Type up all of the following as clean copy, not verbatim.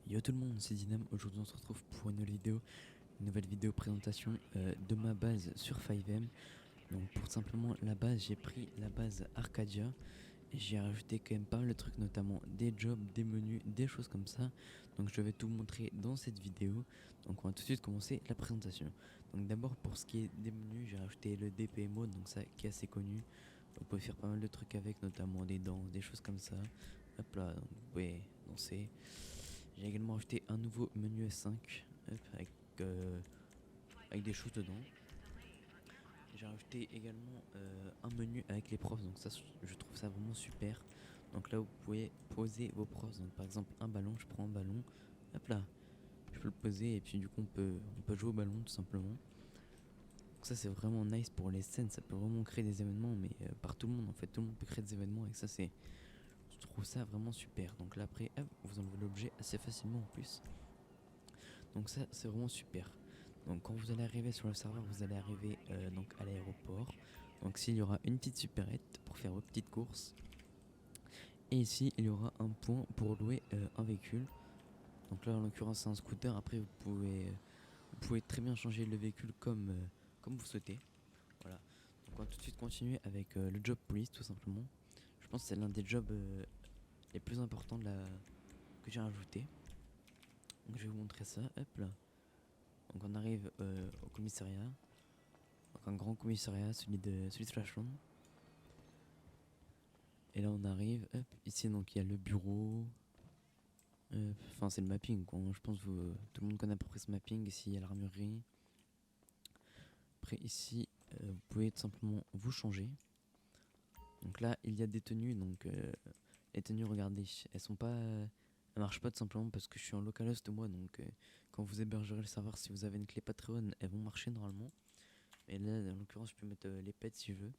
Yo tout le monde, c'est Dynam. Aujourd'hui on se retrouve pour une nouvelle vidéo présentation de ma base sur 5M. Donc pour simplement la base, j'ai pris la base Arcadia et j'ai rajouté quand même pas mal de trucs, notamment des jobs, des menus, des choses comme ça. Donc je vais tout vous montrer dans cette vidéo. Donc on va tout de suite commencer la présentation. Donc d'abord pour ce qui est des menus, j'ai rajouté le DPMO, donc ça qui est assez connu. Vous pouvez faire pas mal de trucs avec, notamment des danses, des choses comme ça. Hop là, donc vous pouvez danser. J'ai également ajouté un nouveau menu S5 hop, avec des choses dedans. J'ai rajouté également un menu avec les profs, donc ça je trouve ça vraiment super. Donc là vous pouvez poser vos profs, donc par exemple un ballon, je prends un ballon, hop là, je peux le poser et puis du coup on peut jouer au ballon tout simplement. Donc ça c'est vraiment nice pour les scènes, ça peut vraiment créer des événements, mais par tout le monde en fait, tout le monde peut créer des événements et ça c'est, je trouve ça vraiment super. Donc là après hop, vous enlevez l'objet assez facilement en plus. Donc ça c'est vraiment super. Donc quand vous allez arriver sur le serveur, vous allez arriver donc à l'aéroport. Donc ici il y aura une petite supérette pour faire vos petites courses. Et ici il y aura un point pour louer un véhicule. Donc là en l'occurrence c'est un scooter. Après vous pouvez très bien changer le véhicule comme vous souhaitez. Voilà. Donc on va tout de suite continuer avec le job police tout simplement. Je pense que c'est l'un des jobs les plus importants que j'ai rajouté. Donc je vais vous montrer ça. Hop là. Donc on arrive au commissariat. Donc un grand commissariat, celui de Flashland. Et là on arrive, hop, ici donc il y a le bureau. Enfin c'est le mapping quoi. Je pense que tout le monde connaît à peu près ce mapping. Ici il y a l'armurerie. Après ici vous pouvez tout simplement vous changer. Donc là il y a des tenues. Donc les tenues regardez, elles marchent pas tout simplement parce que je suis en localhost moi. Donc quand vous hébergerez le serveur, si vous avez une clé Patreon, elles vont marcher normalement. Mais là en l'occurrence je peux mettre les pets si je veux.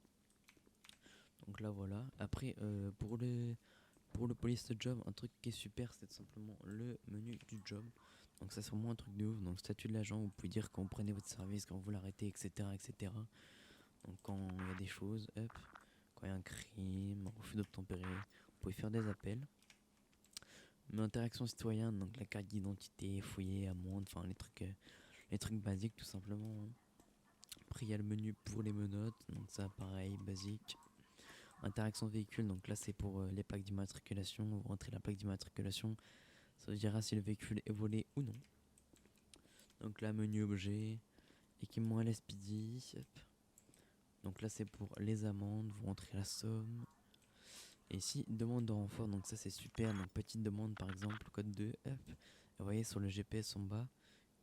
Donc là voilà. Après pour le police job, un truc qui est super, c'est tout simplement le menu du job. Donc ça c'est vraiment un truc de ouf. Donc le statut de l'agent, vous pouvez dire quand vous prenez votre service, quand vous l'arrêtez, etc., etc. Donc quand il y a des choses, hop, quand il y a un crime, un refus d'obtempérer, vous pouvez faire des appels. Mais interaction citoyenne, donc la carte d'identité, fouiller, amende, enfin les trucs basiques tout simplement, hein. Après il y a le menu pour les menottes, donc ça pareil, basique. Interaction véhicule, donc là c'est pour les plaques d'immatriculation. Vous rentrez la plaque d'immatriculation, ça vous dira si le véhicule est volé ou non. Donc là menu objet, équipement LSPD, hop. Donc là c'est pour les amendes, vous rentrez la somme. Et ici demande de renfort, donc ça c'est super. Donc petite demande par exemple, code 2, hop. Et vous voyez sur le GPS en bas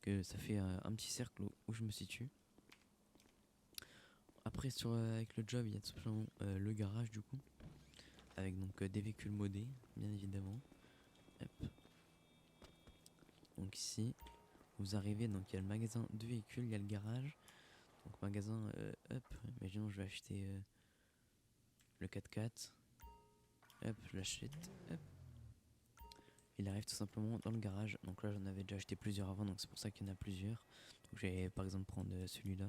que ça fait un petit cercle où je me situe. Après avec le job il y a tout simplement le garage du coup, avec donc des véhicules modés bien évidemment. Hop. Donc ici vous arrivez, donc il y a le magasin de véhicules, il y a le garage. Donc magasin, hop, imaginons je vais acheter le 4x4. Hop, je l'achète, hop. Il arrive tout simplement dans le garage. Donc là j'en avais déjà acheté plusieurs avant, donc c'est pour ça qu'il y en a plusieurs. Donc je vais par exemple prendre celui-là.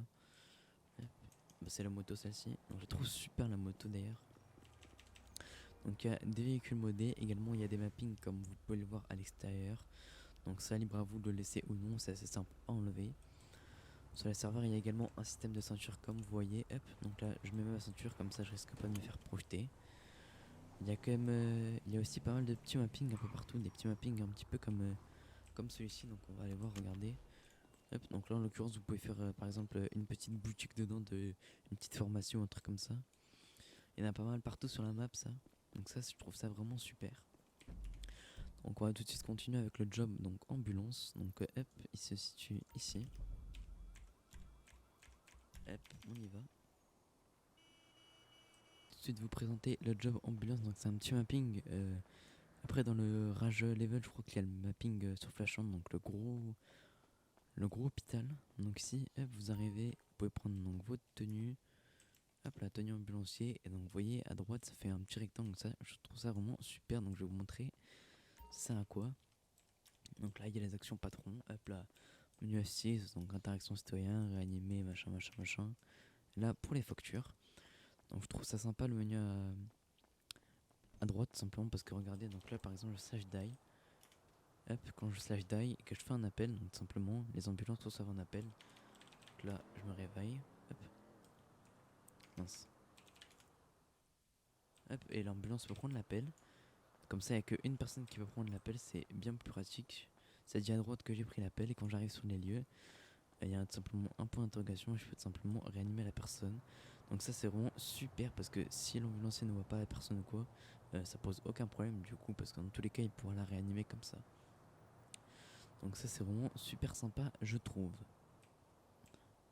Bah, c'est la moto celle-ci. Donc je trouve super la moto d'ailleurs. Donc il y a des véhicules modés. Également il y a des mappings comme vous pouvez le voir à l'extérieur. Donc ça libre à vous de le laisser ou non, c'est assez simple à enlever. Sur les serveurs, il y a également un système de ceinture comme vous voyez. Hop, donc là, je mets ma ceinture comme ça, je risque pas de me faire projeter. Il y a quand même, il y a aussi pas mal de petits mappings un peu partout, des petits mappings un petit peu comme celui-ci. Donc on va aller voir, regarder. Hop, donc là en l'occurrence, vous pouvez faire par exemple une petite boutique dedans, une petite formation, un truc comme ça. Il y en a pas mal partout sur la map, ça. Donc ça, je trouve ça vraiment super. Donc on va tout de suite continuer avec le job, donc ambulance. Donc hop, il se situe ici. Hop, on y va. Tout de suite vous présenter le job ambulance, donc c'est un petit mapping. Après dans le rage level, je crois qu'il y a le mapping sur Flashant, donc le gros hôpital. Donc ici, hop, vous arrivez, vous pouvez prendre donc votre tenue, hop, la tenue ambulancier, et donc vous voyez à droite ça fait un petit rectangle, ça je trouve ça vraiment super. Donc je vais vous montrer ça à quoi. Donc là il y a les actions patron, hop là, menu assise, donc interaction citoyen, réanimer, machin machin machin. Là pour les factures, donc je trouve ça sympa le menu à droite simplement parce que regardez, donc là par exemple le sage die. Hop, quand je slash die et que je fais un appel, donc tout simplement les ambulances reçoivent un appel. Donc là je me réveille. Hop. Mince. Hop, et l'ambulance peut prendre l'appel. Comme ça, il n'y a qu'une personne qui peut prendre l'appel, c'est bien plus pratique. Ça dit à droite que j'ai pris l'appel et quand j'arrive sur les lieux, il y a tout simplement un point d'interrogation et je peux tout simplement réanimer la personne. Donc ça c'est vraiment super parce que si l'ambulancier ne voit pas la personne ou quoi, ça pose aucun problème du coup parce que dans tous les cas il pourra la réanimer comme ça. Donc ça c'est vraiment super sympa je trouve.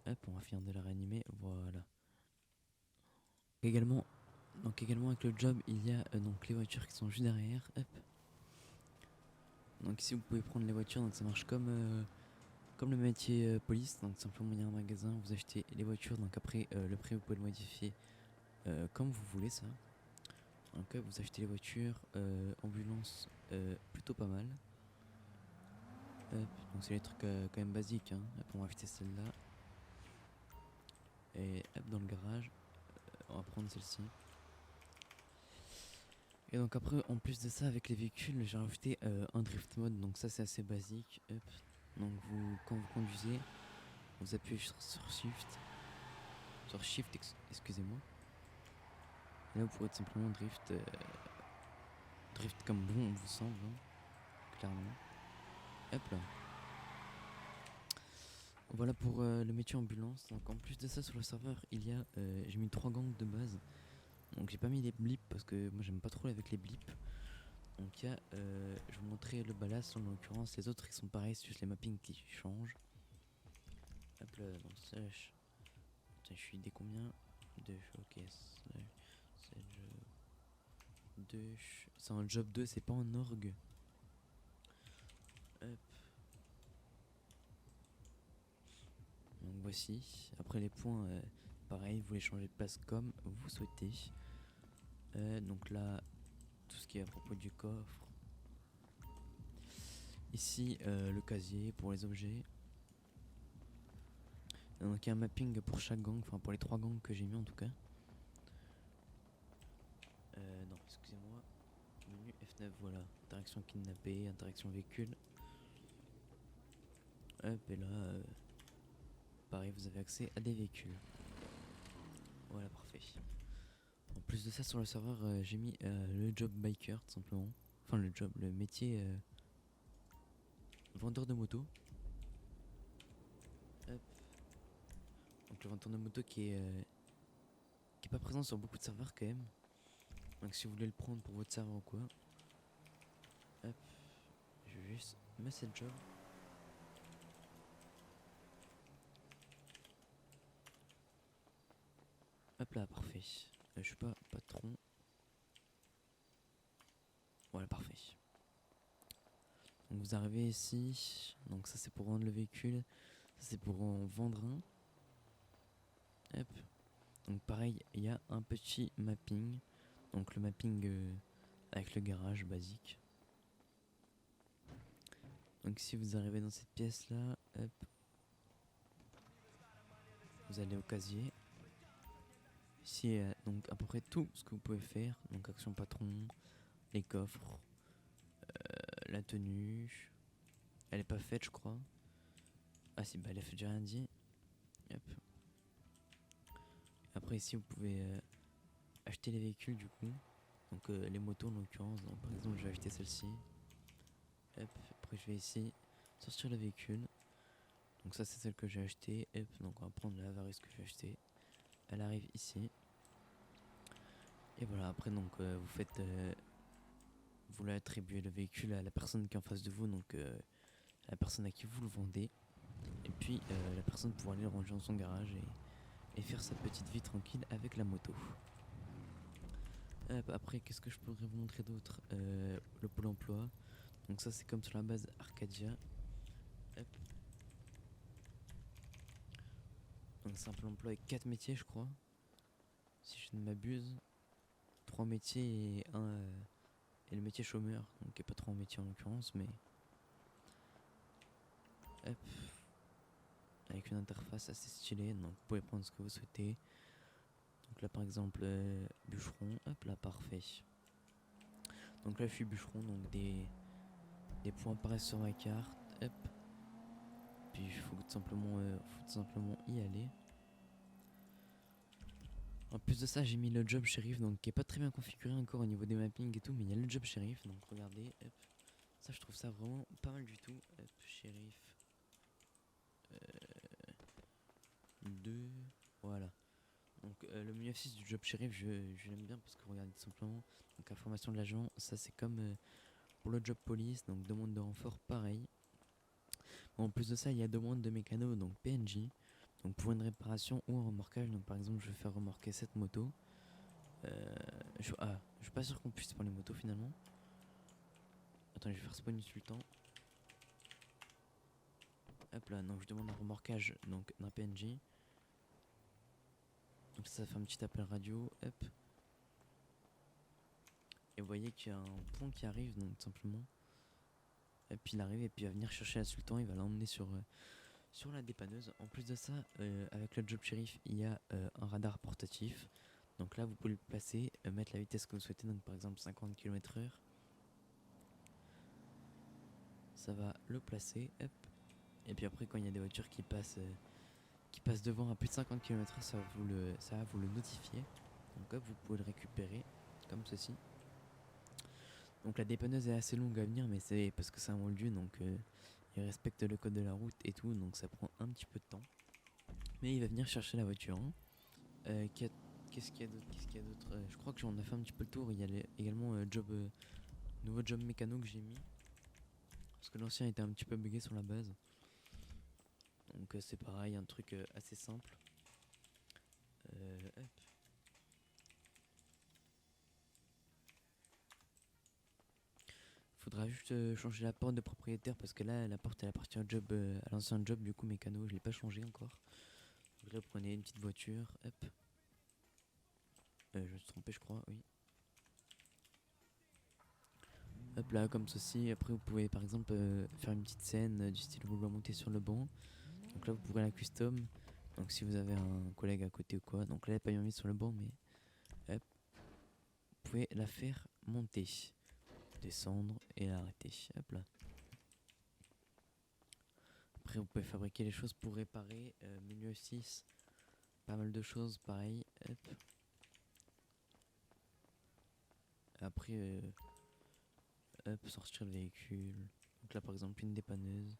Hop, on va finir de la réanimer, voilà. Également, également avec le job il y a donc les voitures qui sont juste derrière. Hop. Donc ici vous pouvez prendre les voitures, donc ça marche comme le métier police, donc simplement il y a un magasin, vous achetez les voitures, donc après le prix vous pouvez le modifier comme vous voulez ça. Donc vous achetez les voitures, ambulance, plutôt pas mal. Donc c'est les trucs quand même basiques, hein. Hop, on va acheter celle-là. Et hop, dans le garage, on va prendre celle-ci. Et donc après, en plus de ça, avec les véhicules, j'ai rajouté un drift mode, donc ça c'est assez basique. Hop. Donc quand vous conduisez, vous appuyez sur Shift, excusez-moi. Et là vous pourrez tout simplement drift comme bon vous semble, hein, clairement. Hop là. Voilà pour le métier ambulance. Donc en plus de ça sur le serveur il y a j'ai mis 3 gangs de base. Donc j'ai pas mis les blips parce que moi j'aime pas trop avec les blips. Donc il y a je vais vous montrer le ballast en l'occurrence, les autres ils sont pareils, c'est juste les mappings qui changent. Hop là donc slash. Putain, je suis dès combien de ok c'est un job 2, c'est pas un org. Hop. Donc voici. Après les points, pareil, vous les changez de place comme vous souhaitez. Donc là, tout ce qui est à propos du coffre. Ici, le casier pour les objets. Donc il y a un mapping pour chaque gang, enfin pour les 3 gangs que j'ai mis en tout cas. Non, excusez-moi. Menu F9, voilà. Interaction kidnappée, interaction véhicule. Hop, et là, pareil, vous avez accès à des véhicules. Voilà, parfait. En plus de ça, sur le serveur, j'ai mis le job biker, tout simplement. Enfin, le métier vendeur de moto. Hop. Donc, le vendeur de moto qui est pas présent sur beaucoup de serveurs quand même. Donc, si vous voulez le prendre pour votre serveur ou quoi. Hop. Je vais juste mettre cette job. Hop là, parfait. Je suis pas patron. Voilà, parfait. Donc vous arrivez ici. Donc ça c'est pour vendre le véhicule. Ça c'est pour en vendre un. Hop. Donc pareil, il y a un petit mapping. Donc le mapping avec le garage basique. Donc si vous arrivez dans cette pièce là, hop. Vous allez au casier. Ici donc à peu près tout ce que vous pouvez faire. Donc action patron, les coffres, la tenue. Elle est pas faite je crois. Ah si, bah elle a fait, j'ai rien dit. Hop. Après ici vous pouvez acheter les véhicules du coup. Donc les motos en l'occurrence. Donc par exemple je vais acheter celle-ci. Hop. Après je vais ici sortir le véhicule. Donc ça c'est celle que j'ai acheté. Hop. Donc on va prendre la Avaris que j'ai acheté. Elle arrive ici. Et voilà après donc vous faites vous l'attribuez le véhicule à la personne qui est en face de vous. Donc à la personne à qui vous le vendez. Et puis la personne pourra aller le ranger dans son garage et faire sa petite vie tranquille avec la moto. Après, qu'est-ce que je pourrais vous montrer d'autre? Le pôle emploi. Donc ça c'est comme sur la base Arcadia. Hop. Donc simple emploi avec 4 métiers je crois. Si je ne m'abuse. 3 métiers et et le métier chômeur. Donc il n'y a pas 3 métiers en l'occurrence mais. Hop. Avec une interface assez stylée. Donc vous pouvez prendre ce que vous souhaitez. Donc là par exemple bûcheron. Hop là parfait. Donc là je suis bûcheron donc des des points apparaissent sur ma carte, hop. Puis il faut tout simplement y aller. En plus de ça, j'ai mis le job shérif, donc qui est pas très bien configuré encore au niveau des mappings et tout, mais il y a le job shérif, donc regardez, hop. Ça, je trouve ça vraiment pas mal du tout. Hop, shérif 2, voilà. Donc le menu F6 du job shérif, je l'aime bien parce que regardez tout simplement. Donc information de l'agent, ça c'est comme pour le job police, donc demande de renfort, pareil. En plus de ça, il y a demande de mécano, donc PNJ. Donc pour une réparation ou un remorquage, donc par exemple je vais faire remorquer cette moto. Je suis pas sûr qu'on puisse prendre les motos finalement. Attends, je vais faire spawn sultan. Hop là, donc je demande un remorquage donc d'un PNJ. Donc ça fait un petit appel radio, hop. Et vous voyez qu'il y a un point qui arrive, donc tout simplement. Et puis il arrive et puis il va venir chercher la sultan, il va l'emmener sur la dépanneuse. En plus de ça, avec le job shérif, il y a un radar portatif. Donc là, vous pouvez le placer, mettre la vitesse que vous souhaitez, donc par exemple 50 km/h. Ça va le placer, hop. Et puis après, quand il y a des voitures qui passent devant à plus de 50 km/h, ça va vous le notifier. Donc hop, vous pouvez le récupérer, comme ceci. Donc la dépanneuse est assez longue à venir, mais c'est parce que c'est un haut lieu, donc il respecte le code de la route et tout, donc ça prend un petit peu de temps. Mais il va venir chercher la voiture. Hein. Qu'est-ce qu'il y a d'autre Je crois que j'en ai fait un petit peu le tour. Il y a également nouveau job mécano que j'ai mis. Parce que l'ancien était un petit peu bugué sur la base. Donc c'est pareil, un truc assez simple. Hop. Faudra juste changer la porte de propriétaire parce que là la porte elle appartient au job, à l'ancien job du coup mécano, je l'ai pas changé encore. Donc là vous prenez une petite voiture, hop. Je me suis trompé je crois, oui. Hop là comme ceci, après vous pouvez par exemple faire une petite scène du style vous monter sur le banc. Donc là vous pourrez la custom. Donc si vous avez un collègue à côté ou quoi, donc là elle n'est pas bien mise sur le banc mais hop. Vous pouvez la faire monter. Descendre et l'arrêter, hop là. Après vous pouvez fabriquer les choses pour réparer, menu 6, pas mal de choses pareil, hop. Après hop, sortir le véhicule, donc là par exemple une dépanneuse.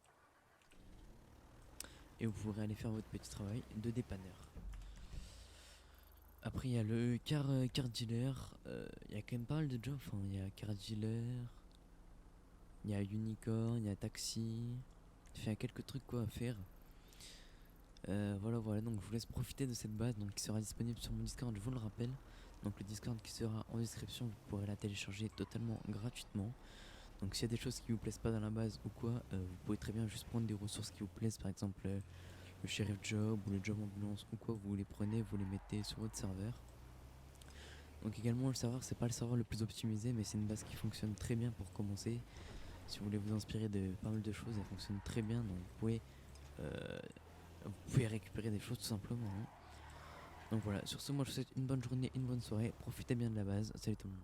Et vous pourrez aller faire votre petit travail de dépanneur. Après il y a le car dealer, il y a quand même pas mal de jobs, enfin il y a car dealer, il y a unicorn, il y a taxi, il y a quelques trucs quoi à faire. Voilà, donc je vous laisse profiter de cette base donc, qui sera disponible sur mon Discord, je vous le rappelle. Donc le Discord qui sera en description, vous pourrez la télécharger totalement gratuitement. Donc s'il y a des choses qui vous plaisent pas dans la base ou quoi, vous pouvez très bien juste prendre des ressources qui vous plaisent, par exemple le sheriff job ou le job ambulance ou quoi, vous les prenez, vous les mettez sur votre serveur. Donc également le serveur, c'est pas le serveur le plus optimisé, mais c'est une base qui fonctionne très bien pour commencer. Si vous voulez vous inspirer de pas mal de choses, elle fonctionne très bien, donc vous pouvez récupérer des choses tout simplement. Hein. Donc voilà, sur ce, moi je vous souhaite une bonne journée, une bonne soirée, profitez bien de la base, salut tout le monde.